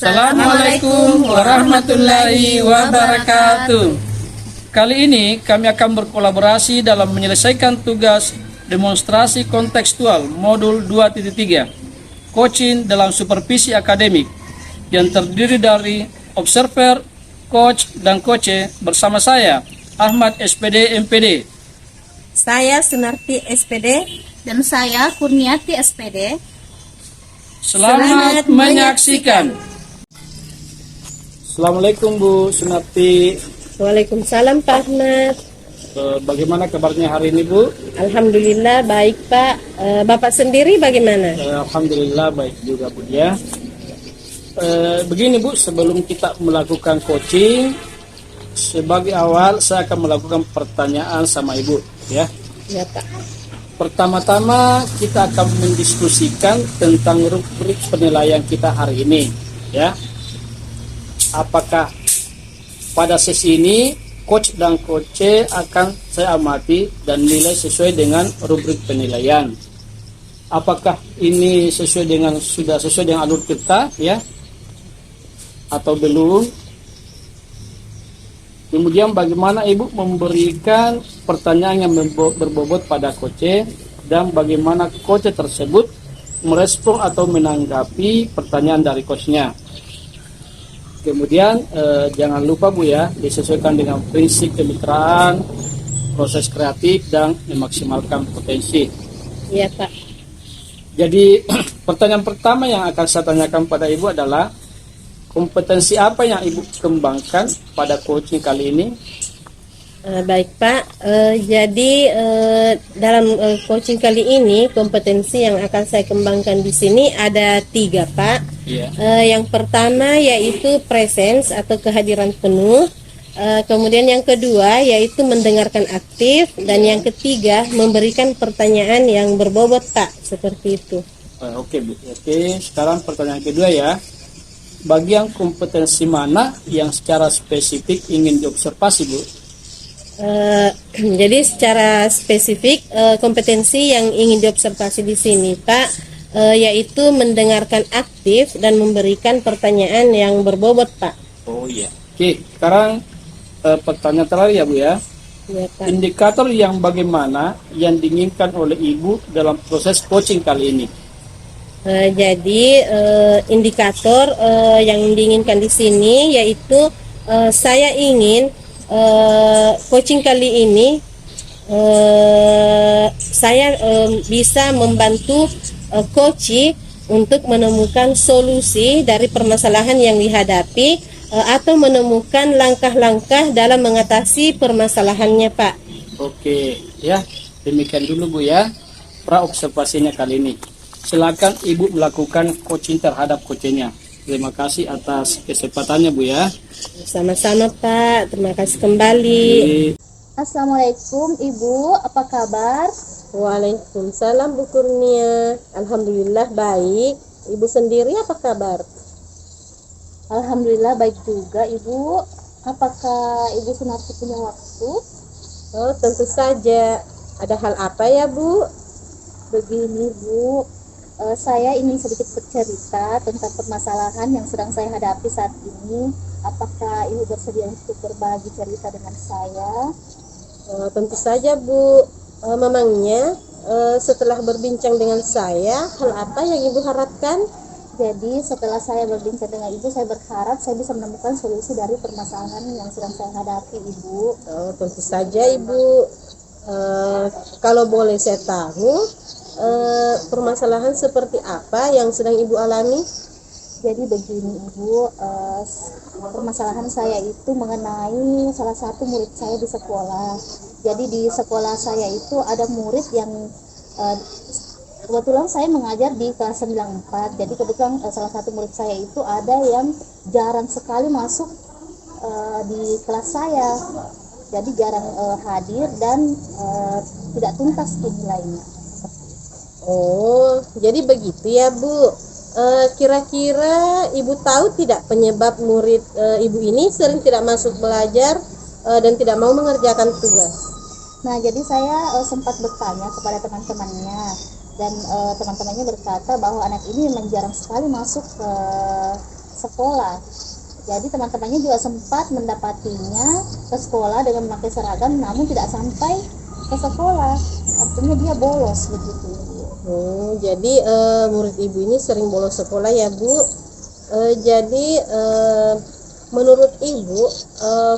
Assalamualaikum warahmatullahi wabarakatuh. Kali ini kami akan berkolaborasi dalam menyelesaikan tugas demonstrasi kontekstual modul 2.3 coaching dalam supervisi akademik yang terdiri dari observer, coach, dan coache bersama saya Ahmad SPD MPD. Saya Sunarti SPD dan saya Kurniati SPD. Selamat menyaksikan. Assalamualaikum Bu Sunarti. Waalaikumsalam Pak Ahmad. Bagaimana kabarnya hari ini Bu? Alhamdulillah baik Pak. Bapak sendiri bagaimana? Alhamdulillah baik juga Bu ya. Begini Bu, sebelum kita melakukan coaching, sebagai awal saya akan melakukan pertanyaan sama Ibu ya. Ya Pak. Pertama-tama kita akan mendiskusikan tentang rubrik penilaian kita hari ini ya. Apakah pada sesi ini coach dan coache akan saya amati dan nilai sesuai dengan rubrik penilaian. Apakah ini sudah sesuai dengan alur kita ya atau belum? Kemudian bagaimana Ibu memberikan pertanyaan yang berbobot pada coach dan bagaimana coach tersebut merespon atau menanggapi pertanyaan dari coachnya. Kemudian jangan lupa Bu ya, disesuaikan dengan prinsip kemitraan, proses kreatif dan memaksimalkan potensi. Iya Pak. Jadi pertanyaan pertama yang akan saya tanyakan pada Ibu adalah kompetensi apa yang Ibu kembangkan pada coaching kali ini? Baik Pak, jadi dalam coaching kali ini kompetensi yang akan saya kembangkan di sini ada 3 Pak. Yeah. Yang pertama yaitu presence atau kehadiran penuh. Kemudian yang kedua yaitu mendengarkan aktif dan yang ketiga memberikan pertanyaan yang berbobot Pak, seperti itu. Oke Bu. Oke, sekarang pertanyaan kedua ya. Bagian kompetensi mana yang secara spesifik ingin diobservasi Bu? Jadi secara spesifik kompetensi yang ingin diobservasi di sini Pak yaitu mendengarkan aktif dan memberikan pertanyaan yang berbobot Pak. Oh iya. Oke, sekarang pertanyaan terakhir ya Bu ya. Ya, Pak. Indikator yang bagaimana yang diinginkan oleh Ibu dalam proses coaching kali ini? Jadi indikator yang diinginkan di sini yaitu saya ingin coaching kali ini saya bisa membantu coach untuk menemukan solusi dari permasalahan yang dihadapi atau menemukan langkah-langkah dalam mengatasi permasalahannya Pak. Oke ya, demikian dulu Bu ya pra observasinya kali ini. Silakan Ibu melakukan coaching terhadap coachnya. Terima kasih atas kesempatannya Bu ya. Sama-sama Pak, terima kasih kembali. Assalamualaikum Ibu, apa kabar? Waalaikumsalam Bu Kurnia. Alhamdulillah baik. Ibu sendiri apa kabar? Alhamdulillah baik juga Ibu. Apakah Ibu Sunarti punya waktu? Oh tentu saja. Ada hal apa ya Bu? Begini Bu, saya ingin sedikit bercerita tentang permasalahan yang sedang saya hadapi saat ini. Apakah Ibu bersedia untuk berbagi cerita dengan saya? Tentu saja Bu. Memangnya setelah berbincang dengan saya, hal apa yang Ibu harapkan? Jadi setelah saya berbincang dengan Ibu, saya berharap saya bisa menemukan solusi dari permasalahan yang sedang saya hadapi Ibu. Oh, tentu saja Ibu. Kalau boleh saya tahu, permasalahan seperti apa yang sedang Ibu alami? Jadi begini Ibu, permasalahan saya itu mengenai salah satu murid saya di sekolah. Jadi di sekolah saya itu ada murid yang kebetulan saya mengajar di kelas 94. Jadi kebetulan salah satu murid saya itu ada yang jarang sekali masuk di kelas saya. Jadi jarang hadir dan tidak tuntas nilainya. Oh, jadi begitu ya Bu. Kira-kira Ibu tahu tidak penyebab murid Ibu ini sering tidak masuk belajar dan tidak mau mengerjakan tugas? Nah, jadi saya sempat bertanya kepada teman-temannya dan teman-temannya berkata bahwa anak ini memang jarang sekali masuk ke sekolah. Jadi teman-temannya juga sempat mendapatinya ke sekolah dengan memakai seragam, namun tidak sampai ke sekolah. Artinya dia bolos begitu. Oh, jadi murid ibu ini sering bolos sekolah ya Bu. Jadi menurut ibu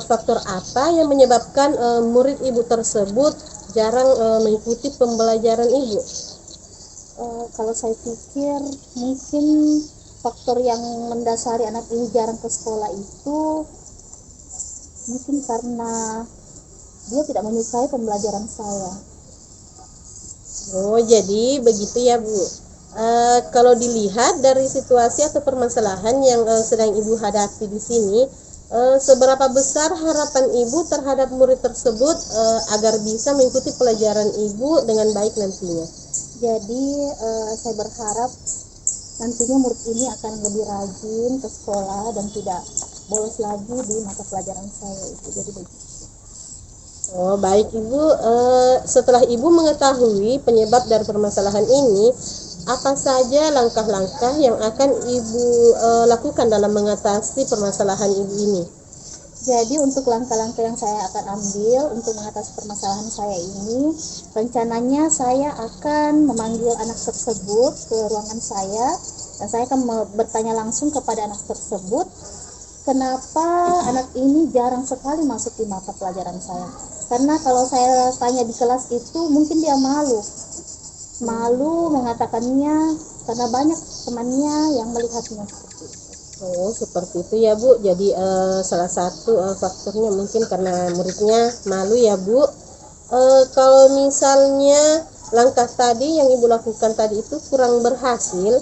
faktor apa yang menyebabkan murid ibu tersebut jarang mengikuti pembelajaran ibu? Kalau saya pikir mungkin faktor yang mendasari anak ini jarang ke sekolah itu mungkin karena dia tidak menyukai pembelajaran saya. Oh, jadi begitu ya Bu. Kalau dilihat dari situasi atau permasalahan yang sedang ibu hadapi di sini, seberapa besar harapan ibu terhadap murid tersebut agar bisa mengikuti pelajaran ibu dengan baik nantinya? Jadi saya berharap nantinya murid ini akan lebih rajin ke sekolah dan tidak bolos lagi di mata pelajaran saya itu. Jadi begitu. Oh, baik Ibu. Setelah Ibu mengetahui penyebab dari permasalahan ini, apa saja langkah-langkah yang akan Ibu lakukan dalam mengatasi permasalahan Ibu ini? Jadi untuk langkah-langkah yang saya akan ambil untuk mengatasi permasalahan saya ini, rencananya saya akan memanggil anak tersebut ke ruangan saya dan saya akan bertanya langsung kepada anak tersebut, kenapa anak ini jarang sekali masuk di mata pelajaran saya. Karena kalau saya tanya di kelas itu mungkin dia malu mengatakannya karena banyak temannya yang melihatnya seperti itu. Oh, seperti itu ya Bu. Jadi salah satu faktornya mungkin karena muridnya malu ya Bu. Kalau misalnya langkah tadi yang Ibu lakukan tadi itu kurang berhasil,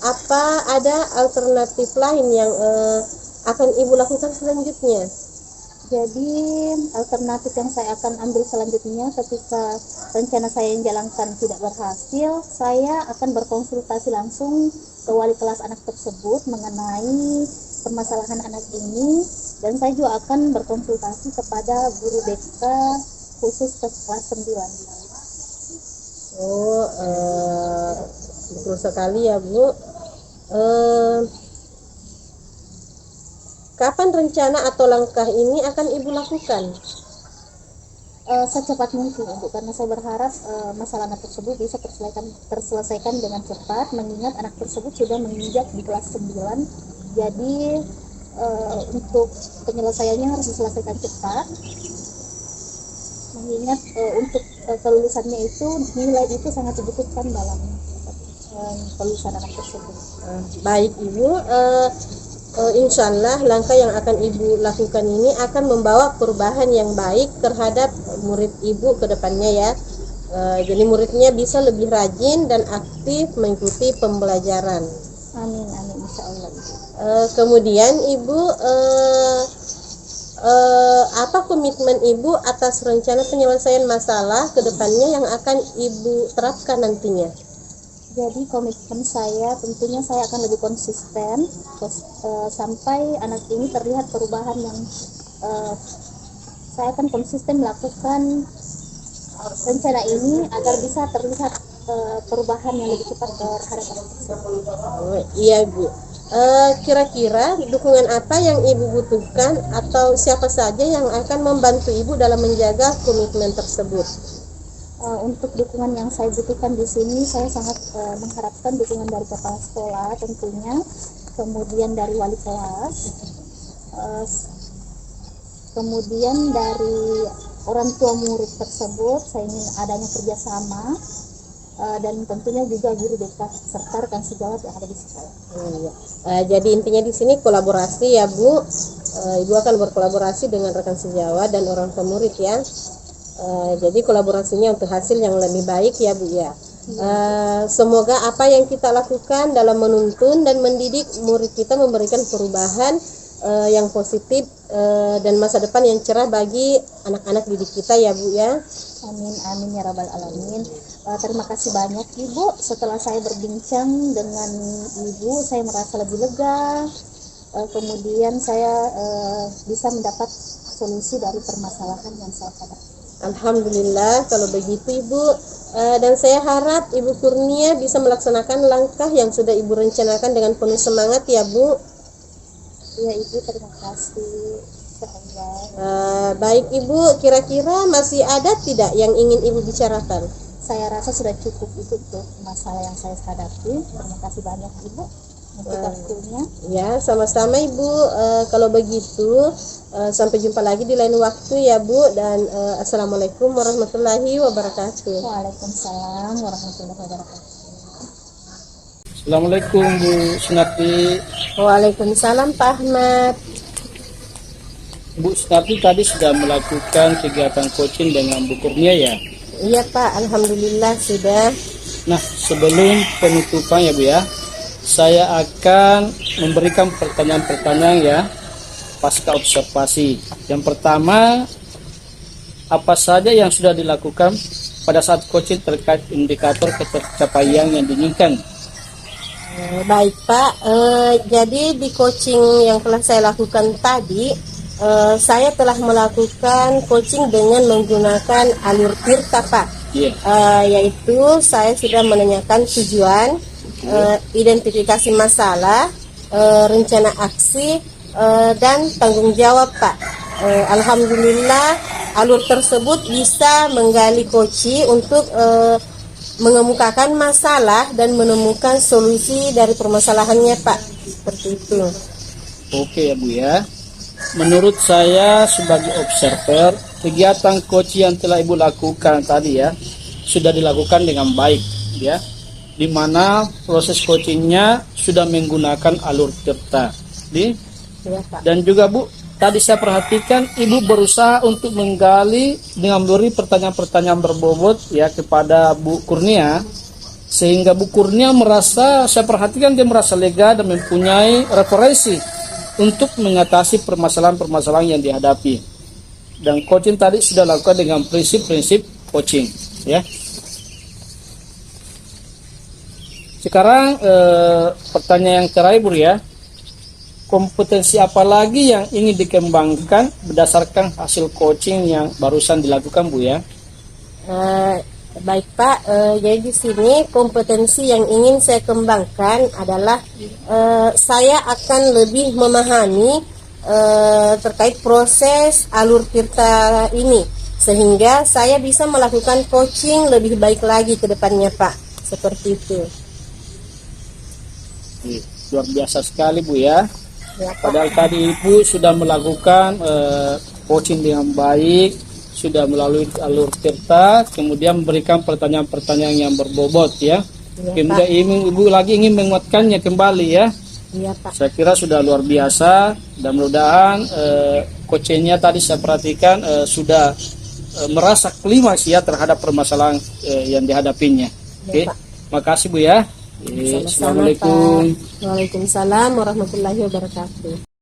apa ada alternatif lain yang akan Ibu lakukan selanjutnya? Jadi alternatif yang saya akan ambil selanjutnya ketika rencana saya yang jalankan tidak berhasil, saya akan berkonsultasi langsung ke wali kelas anak tersebut mengenai permasalahan anak ini, dan saya juga akan berkonsultasi kepada guru BK khusus ke kelas 9. Oh, betul sekali ya Bu. Kapan rencana atau langkah ini akan Ibu lakukan? Secepat mungkin Bu, karena saya berharap masalah anak tersebut bisa terselesaikan dengan cepat, mengingat anak tersebut sudah menginjak di kelas 9. Jadi untuk penyelesaiannya harus diselesaikan cepat, mengingat untuk kelulusannya itu nilai itu sangat dibutuhkan dalam kelulusan anak tersebut. Baik Ibu, insya Allah langkah yang akan Ibu lakukan ini akan membawa perubahan yang baik terhadap murid Ibu ke depannya ya. Jadi muridnya bisa lebih rajin dan aktif mengikuti pembelajaran. Amin, amin, insya Allah. Kemudian Ibu, apa komitmen Ibu atas rencana penyelesaian masalah ke depannya yang akan Ibu terapkan nantinya? Jadi komitmen saya tentunya saya akan lebih konsisten sampai anak ini terlihat perubahan yang saya akan konsisten melakukan rencana ini agar bisa terlihat perubahan yang lebih cepat terhadap anak tersebut. Oh, iya Bu. Kira-kira dukungan apa yang Ibu butuhkan atau siapa saja yang akan membantu Ibu dalam menjaga komitmen tersebut? Untuk dukungan yang saya butuhkan di sini, saya sangat mengharapkan dukungan dari kepala sekolah tentunya, kemudian dari wali kelas, kemudian dari orang tua murid tersebut. Saya ingin adanya kerjasama dan tentunya juga guru BK serta rekan sejawat yang ada di sekolah. Jadi intinya di sini kolaborasi ya Bu. Ibu akan berkolaborasi dengan rekan sejawat dan orang tua murid ya. Jadi kolaborasinya untuk hasil yang lebih baik ya Bu ya. Semoga apa yang kita lakukan dalam menuntun dan mendidik murid kita memberikan perubahan yang positif dan masa depan yang cerah bagi anak-anak didik kita ya Bu ya. Amin, amin ya rabbal alamin. Terima kasih banyak Ibu. Setelah saya berbincang dengan Ibu, saya merasa lebih lega. Kemudian saya bisa mendapat solusi dari permasalahan yang saya hadapi. Alhamdulillah kalau begitu Ibu, dan saya harap Ibu Kurnia bisa melaksanakan langkah yang sudah Ibu rencanakan dengan penuh semangat ya Bu. Iya Ibu, terima kasih. Insyaallah. Baik Ibu, kira-kira masih ada tidak yang ingin Ibu bicarakan? Saya rasa sudah cukup itu untuk masalah yang saya hadapi. Terima kasih banyak Ibu untuk waktunya. Ya, sama-sama Ibu. Kalau begitu, sampai jumpa lagi di lain waktu ya Bu. Dan Assalamualaikum warahmatullahi wabarakatuh. Waalaikumsalam warahmatullahi wabarakatuh. Assalamualaikum Bu Sunarti. Waalaikumsalam Pak Ahmad. Bu Sunarti tadi sudah melakukan kegiatan coaching dengan Bu Kurnia ya? Iya Pak, alhamdulillah sudah. Nah, sebelum penutupan ya Bu ya, saya akan memberikan pertanyaan-pertanyaan ya pasca observasi. Yang pertama, apa saja yang sudah dilakukan pada saat coaching terkait indikator pencapaian yang diinginkan? Baik Pak, jadi di coaching yang telah saya lakukan tadi, saya telah melakukan coaching dengan menggunakan alur tirta Pak. Yaitu saya sudah menanyakan tujuan, identifikasi masalah, rencana aksi, dan tanggung jawab Pak. Alhamdulillah alur tersebut bisa menggali coaching untuk mengemukakan masalah dan menemukan solusi dari permasalahannya Pak. Seperti itu. Oke ya Bu ya. Menurut saya sebagai observer, kegiatan coaching yang telah Ibu lakukan tadi ya sudah dilakukan dengan baik ya. Di mana proses coachingnya sudah menggunakan alur tirta. Ya, Pak. Dan juga Bu, tadi saya perhatikan Ibu berusaha untuk menggali dengan memberi pertanyaan-pertanyaan berbobot ya kepada Bu Kurnia, sehingga Bu Kurnia merasa, saya perhatikan dia merasa lega dan mempunyai referensi untuk mengatasi permasalahan-permasalahan yang dihadapi. Dan coaching tadi sudah lakukan dengan prinsip-prinsip coaching ya. Sekarang pertanyaan yang terakhir Bu ya. Kompetensi apa lagi yang ingin dikembangkan berdasarkan hasil coaching yang barusan dilakukan Bu ya? Baik Pak, jadi di sini kompetensi yang ingin saya kembangkan adalah saya akan lebih memahami terkait proses alur tirta ini, sehingga saya bisa melakukan coaching lebih baik lagi ke depannya Pak. Seperti itu. Luar biasa sekali Bu ya. Ya, Pak. Padahal tadi Ibu sudah melakukan coaching dengan baik, sudah melalui alur tirta, kemudian memberikan pertanyaan-pertanyaan yang berbobot ya. Ya, Kemudian Ibu lagi ingin menguatkannya kembali ya. Iya Pak. Saya kira sudah luar biasa dan mudah-mudahan coachingnya tadi saya perhatikan sudah merasa klimaks ya terhadap permasalahan yang dihadapinya. Oke, Pak. makasih Bu ya. Sama-sama, Assalamualaikum. Pak. Waalaikumsalam warahmatullahi wabarakatuh.